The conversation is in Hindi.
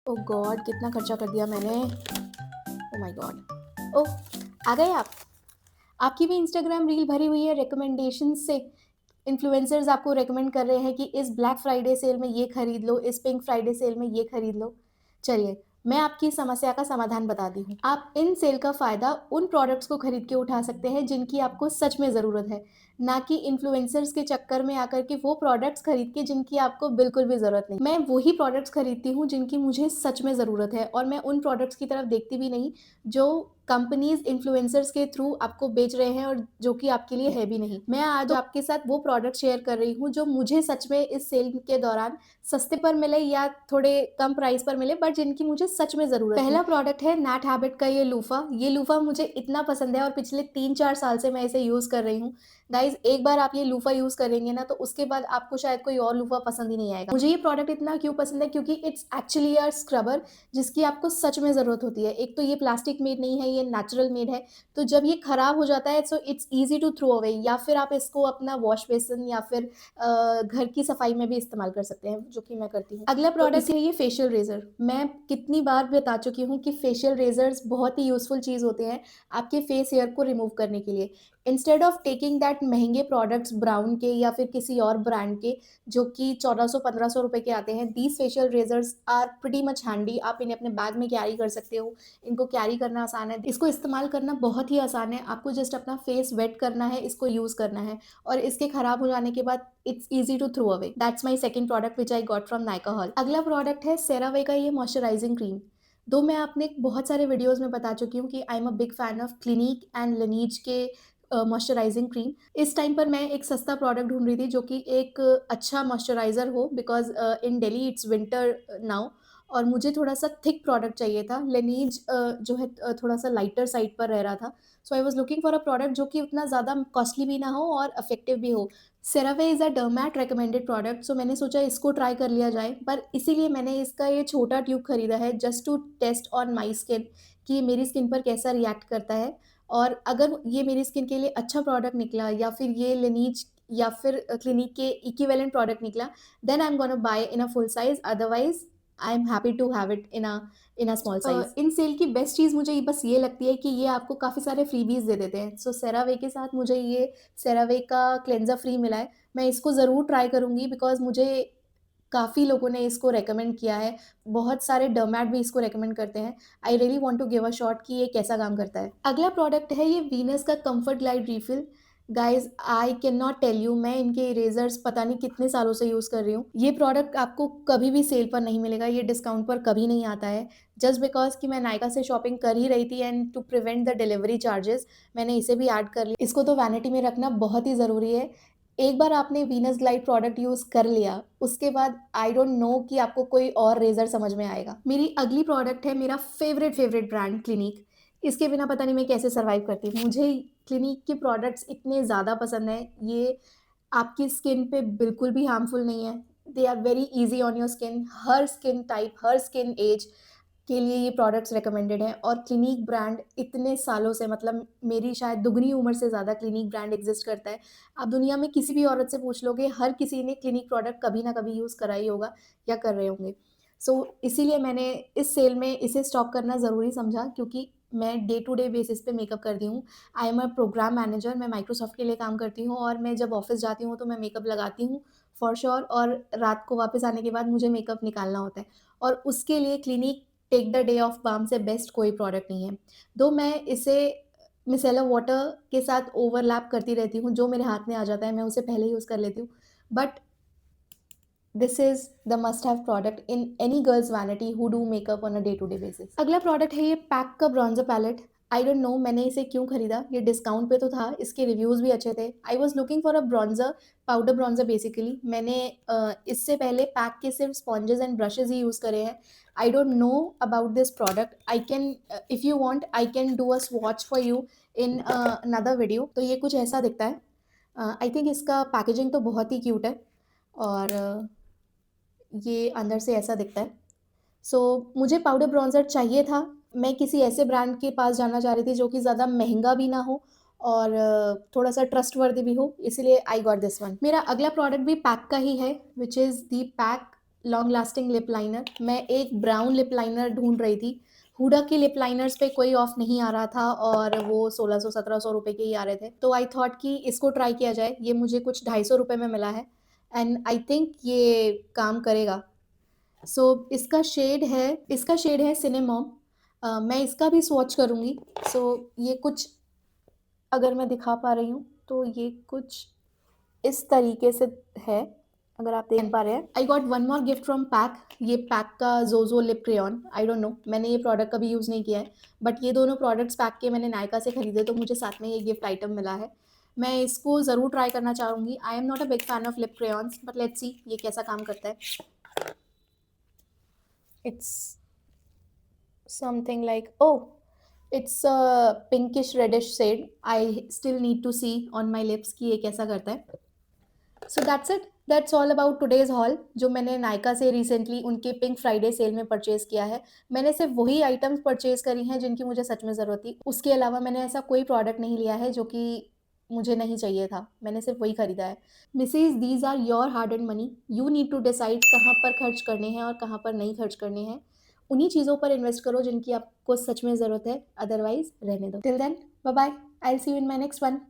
ओह गॉड! कितना खर्चा कर दिया मैंने। Oh my God! ओह! आ गए आप? आपकी भी इंस्टाग्राम रील भरी हुई है रिकमेंडेशंस से। इन्फ्लुएंसर्स आपको रिकमेंड कर रहे हैं कि इस ब्लैक फ्राइडे सेल में ये खरीद लो, इस पिंक फ्राइडे सेल में ये खरीद लो। चलिए, मैं आपकी समस्या का समाधान बताती हूँ। आप इन सेल का फ़ायदा उन प्रोडक्ट्स को खरीद के उठा सकते हैं जिनकी आपको सच में ज़रूरत है, ना कि इन्फ्लुएंसर्स के चक्कर में आकर के वो प्रोडक्ट्स खरीद के जिनकी आपको बिल्कुल भी ज़रूरत नहीं। मैं वही प्रोडक्ट्स खरीदती हूँ जिनकी मुझे सच में ज़रूरत है और मैं उन प्रोडक्ट्स की तरफ देखती भी नहीं जो कंपनीज़ इन्फ्लुएंसर्स के थ्रू आपको बेच रहे हैं और जो कि आपके लिए है भी नहीं। मैं आज आपके साथ वो प्रोडक्ट शेयर कर रही हूँ जो मुझे सच में इस सेल के दौरान सस्ते पर मिले या थोड़े कम प्राइस पर मिले बट जिनकी मुझे सच में ज़रूरत है। पहला प्रोडक्ट है नैट हैबिट का ये लूफ़ा। ये लूफ़ा मुझे इतना पसंद है और पिछले 3-4 साल से मैं इसे यूज़ कर रही हूँ। गाइज़ एक बार आप ये लूफ़ा यूज़ करेंगे ना तो उसके बाद आपको शायद कोई और लूफ़ा पसंद ही नहीं आएगा। मुझे ये प्रोडक्ट इतना क्यों पसंद है क्योंकि इट्स एक्चुअली अ स्क्रबर जिसकी आपको सच में ज़रूरत होती है। एक तो ये प्लास्टिक मेड नहीं है, ये नेचुरल मेड है, तो जब ये खराब हो जाता है so it's easy to throw away या फिर आप इसको अपना वॉश बेसिन या फिर घर की सफाई में भी इस्तेमाल कर सकते हैं, जो कि मैं करती हूँ। अगला प्रोडक्ट है ये फेशियल रेज़र। मैं कितनी बार बता चुकी हूँ कि फेशियल रेज़र्स बहुत ही यूज़फुल चीज़ होते हैं, आपके फेस हेयर को रिमूव करने के लिए। इंस्टेड ऑफ टेकिंग दैट महँगे प्रोडक्ट्स ब्राउन के या फिर किसी और ब्रांड के जो कि 1400-1500 रुपए के आते हैं, these facial razors are pretty much handy. आप इन्हें अपने बैग में कैरी कर सकते हो। इनको कैरी करना आसान है, इसको इस्तेमाल करना बहुत ही आसान है, आपको जस्ट अपना फेस वेट करना है, इसको यूज़ करना है और इसके खराब हो जाने के बाद it's easy to throw away. That's my second product which I got from Nykaa haul. अगला प्रोडक्ट है सेरावे का ये मॉइस्चराइजिंग क्रीम। दो मैं अपने बहुत सारे वीडियोज़ में बता चुकी हूँ कि I am a big fan of Clinique and Laneige के मॉइस्चराइजिंग क्रीम। इस टाइम पर मैं एक सस्ता प्रोडक्ट ढूँढ रही थी जो कि एक अच्छा मॉइस्चराइज़र हो because in Delhi it's winter now और मुझे थोड़ा-सा थिक प्रोडक्ट चाहिए था। लेनीज जो है थोड़ा-सा लाइटर साइड पर रह रहा था। So I was looking for a product जो कि उतना ज़्यादा कॉस्टली भी ना हो और इफेक्टिव भी हो। CeraVe is a डर्मैट recommended product so मैंने सोचा इसको ट्राई कर लिया जाए, पर इसीलिए मैंने इसका ये छोटा ट्यूब खरीदा है just to test on my skin कि मेरी स्किन पर कैसा रिएक्ट करता है और अगर ये मेरी स्किन के लिए अच्छा प्रोडक्ट निकला या फिर ये लेनीज या फिर क्लिनिक के इक्विवेलेंट प्रोडक्ट निकला, then I am gonna buy in a full size otherwise I am happy to have it in a small size. इन सेल की बेस्ट चीज़ मुझे बस ये लगती है कि ये आपको काफ़ी सारे फ्रीबीज़ दे देते हैं। सो सेरावे के साथ मुझे ये सेरावे का क्लेंज़र फ्री मिला है। मैं इसको ज़रूर ट्राई करूँगी बिकॉज़ मुझे काफ़ी लोगों ने इसको रिकमेंड किया है। बहुत सारे डर्मैट भी इसको रिकमेंड करते हैं। I really want to give a shot कि ये कैसा काम करता है। अगला प्रोडक्ट है ये वीनस का comfort glide refill. Guys I can not tell you मैं इनके इरेज़र्स पता नहीं कितने सालों से यूज़ कर रही हूँ। ये प्रोडक्ट आपको कभी भी सेल पर नहीं मिलेगा, ये डिस्काउंट पर कभी नहीं आता है। जस्ट बिकॉज़ कि मैं नायका से शॉपिंग कर ही रही थी and to prevent the delivery charges मैंने इसे भी ऐड कर लिया। इसको तो वैनिटी में रखना बहुत ही ज़रूरी है। एक बार आपने वीनस ग्लाइड प्रोडक्ट यूज़ कर लिया, उसके बाद आई डोंट नो कि आपको कोई और रेज़र समझ में आएगा। मेरी अगली प्रोडक्ट है मेरा फ़ेवरेट ब्रांड क्लिनिक। इसके बिना पता नहीं मैं कैसे सर्वाइव करती हूँ। मुझे क्लिनिक के प्रोडक्ट्स इतने ज़्यादा पसंद हैं, ये आपकी स्किन पे बिल्कुल भी हार्मफुल नहीं है। They are very easy on your skin, हर स्किन टाइप, हर स्किन एज के लिए ये प्रोडक्ट्स रिकमेंडेड हैं और क्लिनिक ब्रांड इतने सालों से मतलब मेरी शायद दुगनी उम्र से ज़्यादा क्लिनिक ब्रांड एग्ज़िस्ट करता है। आप दुनिया में किसी भी औरत से पूछ लोगे, हर किसी ने क्लिनिक प्रोडक्ट कभी ना कभी यूज़ करा ही होगा या कर रहे होंगे। सो इसीलिए मैंने इस सेल में इसे स्टॉक करना ज़रूरी समझा क्योंकि मैं डे टू डे बेसिस पे मेकअप करती हूँ। I am a programme manager, मैं माइक्रोसॉफ्ट के लिए काम करती हूँ और मैं जब ऑफ़िस जाती हूँ तो मैं मेकअप लगाती हूँ फॉर श्योर और रात को वापस आने के बाद मुझे मेकअप निकालना होता है और उसके लिए Clinique take the day off balm से बेस्ट कोई प्रोडक्ट नहीं है। दो मैं इसे मिसेलर वाटर के साथ ओवरलैप करती रहती हूँ, जो मेरे हाथ में आ जाता है मैं उसे पहले यूज़ कर लेती हूँ। But this is the must have product in any girl's vanity who do makeup on a day to day basis. अगला प्रोडक्ट है ये पैक का bronzer palette. I don't know मैंने इसे क्यों खरीदा, ये डिस्काउंट पे तो था, इसके रिव्यूज़ भी अच्छे थे। आई was looking for a bronzer, powder bronzer basically. मैंने इससे पहले पैक के सिर्फ sponges and brushes he use करे हैं। आई don't know about this product. I can if you want I can do a swatch for you in another video. तो ये कुछ ऐसा दिखता है। आई थिंक इसका पैकेजिंग तो बहुत ही क्यूट है और ये अंदर से ऐसा दिखता है। सो मुझे पाउडर ब्रॉन्ज़र चाहिए था। मैं किसी ऐसे ब्रांड के पास जाना चाह रही थी जो कि ज़्यादा महँगा भी ना हो और थोड़ा-सा ट्रस्टवर्दी भी हो, इसीलिए आई गॉट दिस वन। मेरा अगला प्रोडक्ट भी पैक का ही है which is the pack long lasting lip liner. मैं एक ब्राउन लिप लाइनर ढूँढ रही थी। हुडा के लिप लाइनर्स पे कोई ऑफ नहीं आ रहा था और वो 1600-1700 रुपए के ही आ रहे थे। तो आई थॉट कि इसको ट्राई किया जाए। ये मुझे कुछ 250 रुपए में मिला है एंड आई थिंक ये काम करेगा। इसका शेड है सिनेमॉम। मैं इसका भी स्वॉच करूँगी। ये कुछ, अगर मैं दिखा पा रही हूँ, तो ये कुछ इस तरीके से है, अगर आप देख पा रहे हैं। I got one more gift from pack. ये पैक का ज़ोज़ो lip crayon. I don't know, मैंने ये प्रोडक्ट कभी यूज़ नहीं किया है, बट ये दोनों प्रोडक्ट्स पैक के मैंने नायका से खरीदे, तो मुझे साथ में ये गिफ्ट आइटम मिला है। मैं इसको ज़रूर ट्राई करना चाहूँगी। I am not a big fan of lip crayons, but let's see ये कैसा काम करता है। It's something like, oh! It's a pinkish reddish shade. I still need to see on my lips कि ये कैसा करता है। So that's it, that's all about today's haul, जो मैंने नायका से रिसेंटली उनके पिंक फ्राइडे सेल में परचेज़ किया है। मैंने सिर्फ वही आइटम्स परचेज़ करी हैं जिनकी मुझे सच में ज़रूरत थी। उसके अलावा मैंने ऐसा कोई प्रोडक्ट नहीं लिया है जो कि मुझे नहीं चाहिए था। मैंने सिर्फ वही खरीदा है। Misses, these are your hard earned money. You need to decide कहाँ पर खर्च करने हैं और कहाँ पर नहीं खर्च करने हैं। उन्हीं चीज़ों पर इन्वेस्ट करो जिनकी आपको सच में ज़रूरत है, अदरवाइज़ रहने दो। Till then, bye bye. I will see you in my next one.